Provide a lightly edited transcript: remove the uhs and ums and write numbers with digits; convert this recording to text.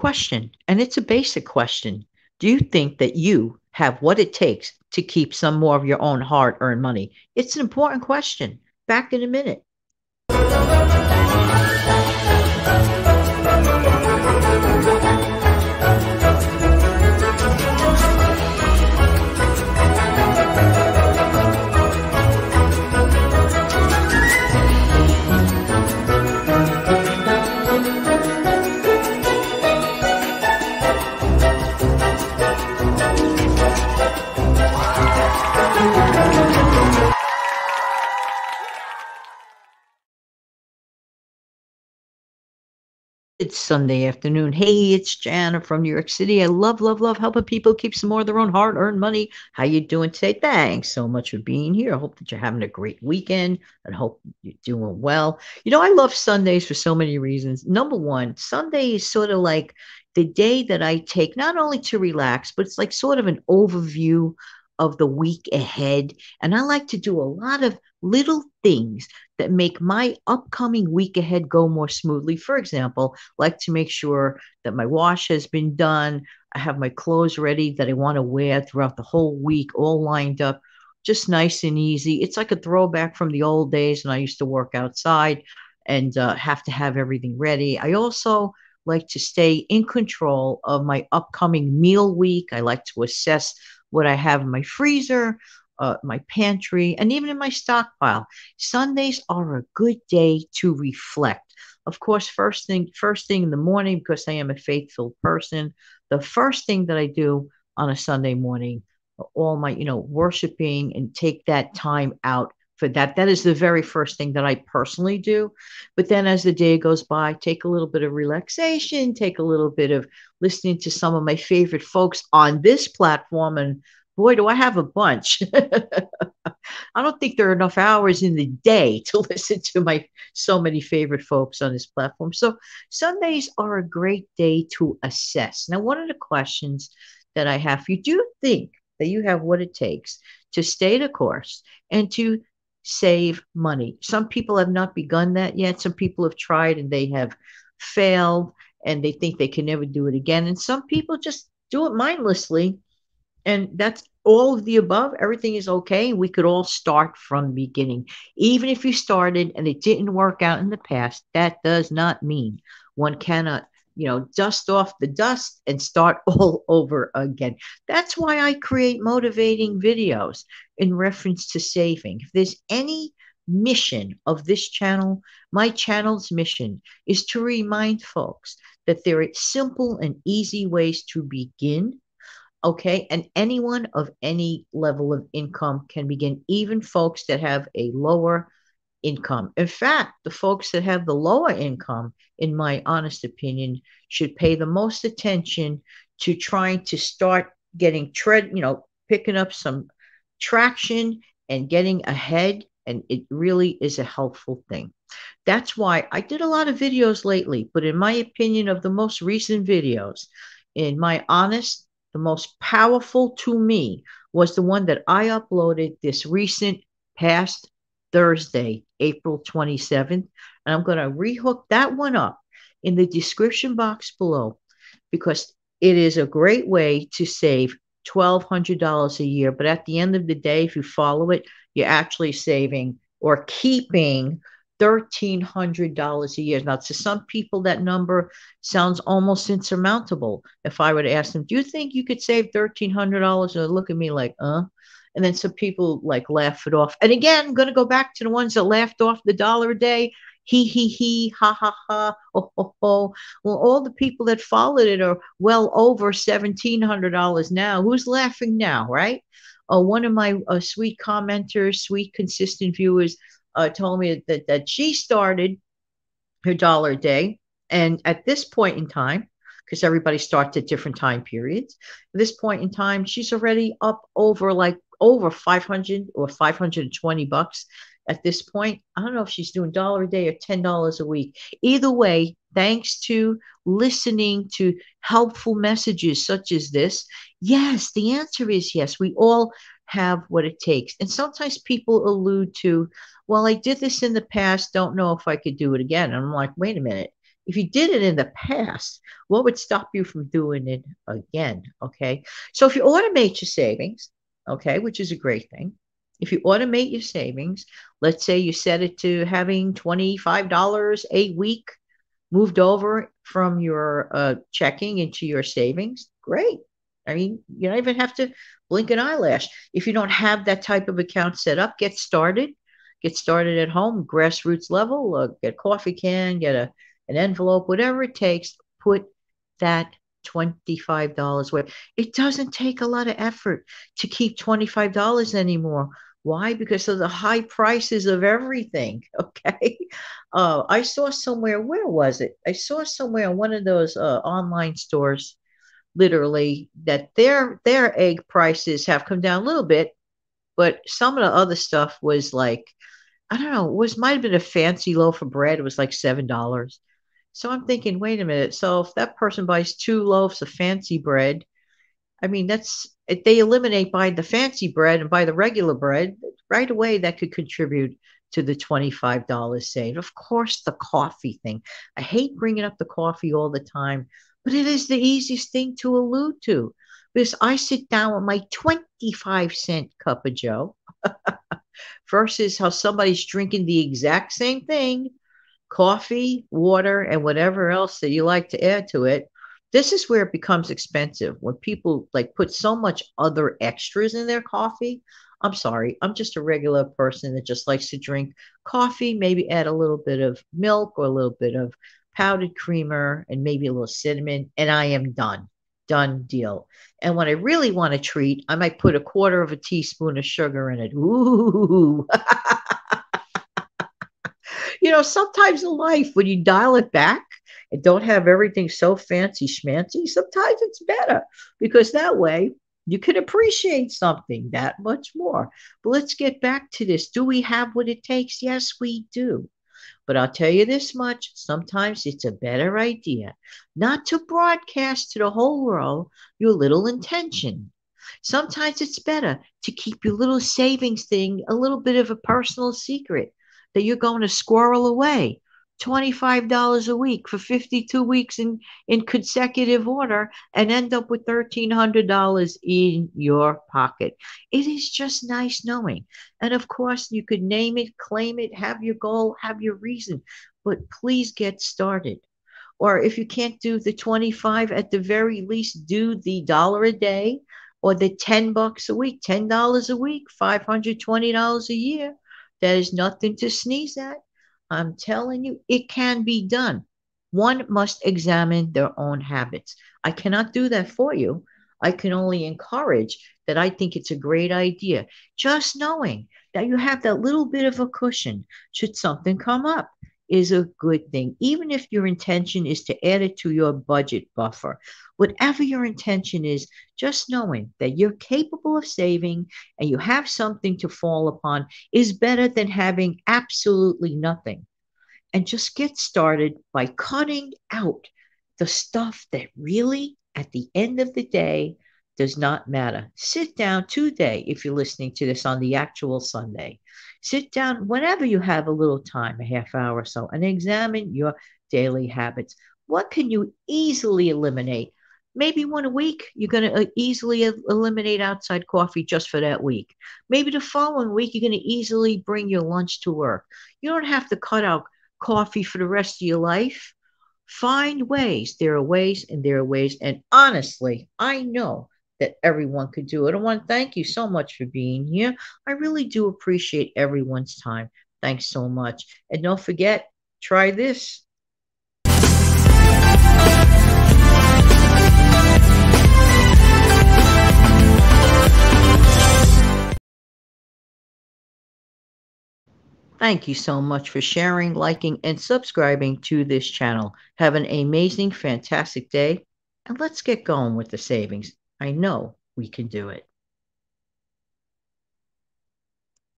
question, and it's a basic question. Do you think that you have what it takes to keep some more of your own hard earned money? It's an important question. Back in a minute. It's Sunday afternoon. Hey, it's Jana from New York City. I love, love, love helping people keep some more of their own hard-earned money. How you doing today? Thanks so much for being here. I hope that you're having a great weekend and hope you're doing well. I love Sundays for so many reasons. Number one, Sunday is sort of like the day that I take not only to relax, but it's like sort of an overview of the week ahead. And I like to do a lot of little things that make my upcoming week ahead go more smoothly. For example, like to make sure that my wash has been done. I have my clothes ready that I want to wear throughout the whole week, all lined up, just nice and easy. It's like a throwback from the old days when I used to work outside and have to have everything ready. I also like to stay in control of my upcoming meal week. I like to assess what I have in my freezer, my pantry, and even in my stockpile. Sundays are a good day to reflect. Of course, first thing in the morning, because I am a faithful person, the first thing that I do on a Sunday morning, all my, worshiping and take that time out for that. That is the very first thing that I personally do. But then as the day goes by, take a little bit of relaxation, take a little bit of listening to some of my favorite folks on this platform. And boy, do I have a bunch. I don't think there are enough hours in the day to listen to my so many favorite folks on this platform. So Sundays are a great day to assess. Now, one of the questions that I have for you, do you think that you have what it takes to stay the course and to save money? Some people have not begun that yet. Some people have tried and they have failed and they think they can never do it again. And some people just do it mindlessly, and that's all of the above. Everything is okay. We could all start from the beginning. Even if you started and it didn't work out in the past, that does not mean one cannot, dust off the dust and start all over again. That's why I create motivating videos in reference to saving. If there's any mission of this channel, my channel's mission is to remind folks that there are simple and easy ways to begin. Okay. And anyone of any level of income can begin, even folks that have a lower income. In fact, the folks that have the lower income, in my honest opinion, should pay the most attention to trying to start getting picking up some traction and getting ahead. And it really is a helpful thing. That's why I did a lot of videos lately, but in my opinion, of the most recent videos, in my honest, the most powerful to me was the one that I uploaded this recent past Thursday, April 27th. And I'm going to rehook that one up in the description box below because it is a great way to save $1,200 a year. But at the end of the day, if you follow it, you're actually saving or keeping $1,300 a year. Now, to some people, that number sounds almost insurmountable. If I were to ask them, do you think you could save $1,300? They'll look at me like, And then some people like laugh it off. And again, I'm going to go back to the ones that laughed off the dollar a day. He, ha, ha, ha, oh, oh, oh. Well, all the people that followed it are well over $1,700 now. Who's laughing now, right? One of my sweet commenters, sweet, consistent viewers told me that she started her dollar a day. And at this point in time, because everybody starts at different time periods, at this point in time, she's already up over 500 or 520 bucks at this point. I don't know if she's doing dollar a day or $10 a week. Either way, thanks to listening to helpful messages such as this, yes, the answer is yes. We all have what it takes. And sometimes people allude to, well, I did this in the past, don't know if I could do it again. And I'm like, wait a minute. If you did it in the past, what would stop you from doing it again? Okay. So if you automate your savings, okay, which is a great thing. If you automate your savings, let's say you set it to having $25 a week moved over from your checking into your savings, great. I mean, you don't even have to blink an eyelash. If you don't have that type of account set up, get started. Get started at home, grassroots level. Get a coffee can, get an envelope, whatever it takes. Put that $25 away. It doesn't take a lot of effort to keep $25 anymore. Why? Because of the high prices of everything. Okay. I saw somewhere, where was it? I saw somewhere on one of those online stores, literally, that their egg prices have come down a little bit, but some of the other stuff was like, I don't know, it was might have been a fancy loaf of bread. It was like $7. So I'm thinking, wait a minute. So if that person buys two loaves of fancy bread, I mean, that's if they eliminate buying the fancy bread and buy the regular bread right away, that could contribute to the $25 save. Of course, the coffee thing. I hate bringing up the coffee all the time, but it is the easiest thing to allude to because I sit down with my 25-cent cup of Joe versus how somebody's drinking the exact same thing, coffee, water, and whatever else that you like to add to it. This is where it becomes expensive when people like put so much other extras in their coffee. I'm sorry, I'm just a regular person that just likes to drink coffee, maybe add a little bit of milk or a little bit of powdered creamer and maybe a little cinnamon, and I am done. Done deal. And when I really want a treat, I might put a quarter of a teaspoon of sugar in it. Ooh. Sometimes in life, when you dial it back and don't have everything so fancy schmancy, sometimes it's better because that way you can appreciate something that much more. But let's get back to this. Do we have what it takes? Yes, we do. But I'll tell you this much, sometimes it's a better idea not to broadcast to the whole world your little intention. Sometimes it's better to keep your little savings thing a little bit of a personal secret that you're going to squirrel away. $25 a week for 52 weeks in consecutive order and end up with $1,300 in your pocket. It is just nice knowing. And of course, you could name it, claim it, have your goal, have your reason, but please get started. Or if you can't do the 25, at the very least, do the dollar a day or the $10 a week, $10 a week, $520 a year. That is nothing to sneeze at. I'm telling you, it can be done. One must examine their own habits. I cannot do that for you. I can only encourage that I think it's a great idea. Just knowing that you have that little bit of a cushion should something come up is a good thing, even if your intention is to add it to your budget buffer. Whatever your intention is, just knowing that you're capable of saving and you have something to fall upon is better than having absolutely nothing. And just get started by cutting out the stuff that really, at the end of the day, does not matter. Sit down today if you're listening to this on the actual Sunday. Sit down whenever you have a little time, a half hour or so, and examine your daily habits. What can you easily eliminate? Maybe one a week, you're going to easily eliminate outside coffee just for that week. Maybe the following week, you're going to easily bring your lunch to work. You don't have to cut out coffee for the rest of your life. Find ways. There are ways and there are ways. And honestly, I know that everyone could do it. I want to thank you so much for being here. I really do appreciate everyone's time. Thanks so much. And don't forget, try this. Thank you so much for sharing, liking, and subscribing to this channel. Have an amazing, fantastic day, and let's get going with the savings. I know we can do it.